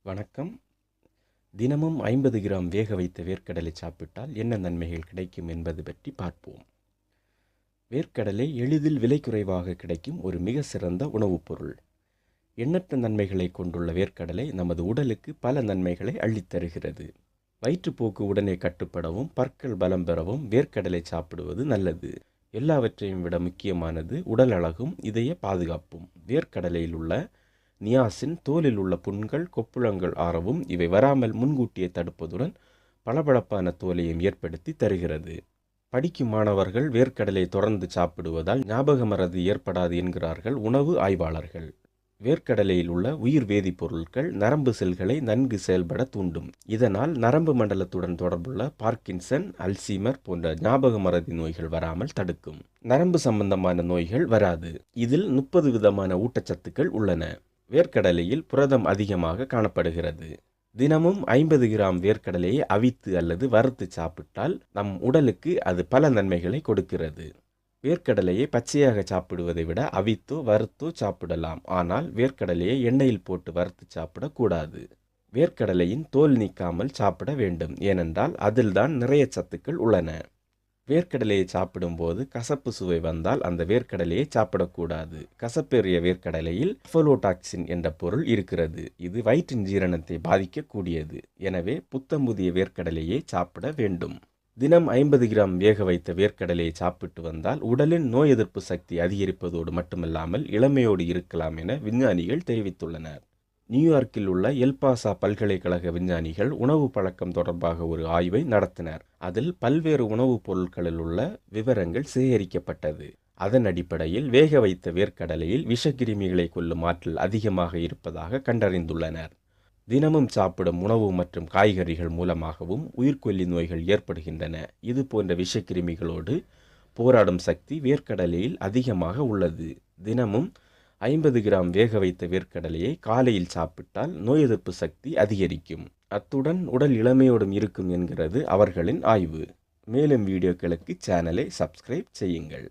வணக்கம். தினமும் 50 கிராம் வேக வைத்த வேர்க்கடலை சாப்பிட்டால் என்ன நன்மைகள் கிடைக்கும் என்பது பற்றி பார்ப்போம். வேர்க்கடலை எளிதில் விலை குறைவாக கிடைக்கும் ஒரு மிக சிறந்த உணவுப் பொருள். எண்ணற்ற நன்மைகளை கொண்டுள்ள வேர்க்கடலை நமது உடலுக்கு பல நன்மைகளை அள்ளித்தருகிறது. வயிற்றுப்போக்கு உடனே கட்டுப்படவும் பற்கள் பலம் பெறவும் வேர்க்கடலை சாப்பிடுவது நல்லது. எல்லாவற்றையும் விட முக்கியமானது உடல் அழகும் இதய பாதுகாப்பும். வேர்க்கடலையில் உள்ள நியாசின் தோலில் உள்ள புண்கள் கொப்புளங்கள் ஆறவும் இவை வராமல் முன்கூட்டியே தடுப்பதுடன் பளபளப்பான தோலையும் ஏற்படுத்தி தருகிறது. படிக்கும் மாணவர்கள் வேர்க்கடலை தொடர்ந்து சாப்பிடுவதால் ஞாபக மறதி ஏற்படாது என்கிறார்கள் உணவு ஆய்வாளர்கள். வேர்க்கடலையில் உள்ள உயிர் வேதிப்பொருட்கள் நரம்பு செல்களை நன்கு செயல்பட தூண்டும். இதனால் நரம்பு மண்டலத்துடன் தொடர்புள்ள பார்க்கின்சன், அல்சீமர் போன்ற ஞாபக மறதி நோய்கள் வராமல் தடுக்கும். நரம்பு சம்பந்தமான நோய்கள் வராது. இதில் 30 விதமான ஊட்டச்சத்துக்கள் உள்ளன. வேர்க்கடலையில் புரதம் அதிகமாக காணப்படுகிறது. தினமும் 50 கிராம் வேர்க்கடலையை அவித்து அல்லது வறுத்து சாப்பிட்டால் நம் உடலுக்கு அது பல நன்மைகளை கொடுக்கிறது. வேர்க்கடலையை பச்சையாக சாப்பிடுவதை விட அவித்தோ வறுத்தோ சாப்பிடலாம். ஆனால் வேர்க்கடலையை எண்ணெயில் போட்டு வறுத்து சாப்பிடக்கூடாது. வேர்க்கடலையின் தோல் நீக்காமல் சாப்பிட வேண்டும். ஏனென்றால் அதில்தான் நிறைய சத்துக்கள் உள்ளன. வேர்க்கடலையை சாப்பிடும்போது கசப்பு சுவை வந்தால் அந்த வேர்க்கடலையை சாப்பிடக்கூடாது. கசப்பேறிய வேர்க்கடலையில் அஃபலோடாக்சின் என்ற பொருள் இருக்கிறது. இது வயிற்றின் ஜீரணத்தை பாதிக்கக்கூடியது. எனவே புத்தம்புதிய வேர்க்கடலையை சாப்பிட வேண்டும். தினம் 50 கிராம் வேக வைத்த வேர்க்கடலையை சாப்பிட்டு வந்தால் உடலின் நோய் எதிர்ப்பு சக்தி அதிகரிப்பதோடு மட்டுமல்லாமல் இளமையோடு இருக்கலாம் என விஞ்ஞானிகள் தெரிவித்துள்ளனர். நியூயார்க்கில் உள்ள எல்பாசா பல்கலைக்கழக விஞ்ஞானிகள் உணவு பழக்கம் தொடர்பாக ஒரு ஆய்வை நடத்தினர். அதில் பல்வேறு உணவுப் பொருட்களில் உள்ள விவரங்கள் சேகரிக்கப்பட்டது. அதன் அடிப்படையில் வேக வைத்த வேர்க்கடலையில் விஷக்கிருமிகளை கொல்லும் ஆற்றல் அதிகமாக இருப்பதாக கண்டறிந்துள்ளனர். தினமும் சாப்பிடும் உணவு மற்றும் காய்கறிகள் மூலமாகவும் உயிர்கொல்லி நோய்கள் ஏற்படுகின்றன. இது போன்ற விஷக்கிருமிகளோடு போராடும் சக்தி வேர்க்கடலையில் அதிகமாக உள்ளது. தினமும் 50 கிராம் வேக வைத்த வேர்க்கடலையை காலையில் சாப்பிட்டால் நோய் எதிர்ப்பு சக்தி அதிகரிக்கும். அத்துடன் உடல் இளமையோடும் இருக்கும் என்கிறது அவர்களின் ஆய்வு. மேலும் வீடியோக்களுக்கு சேனலை சப்ஸ்கிரைப் செய்யுங்கள்.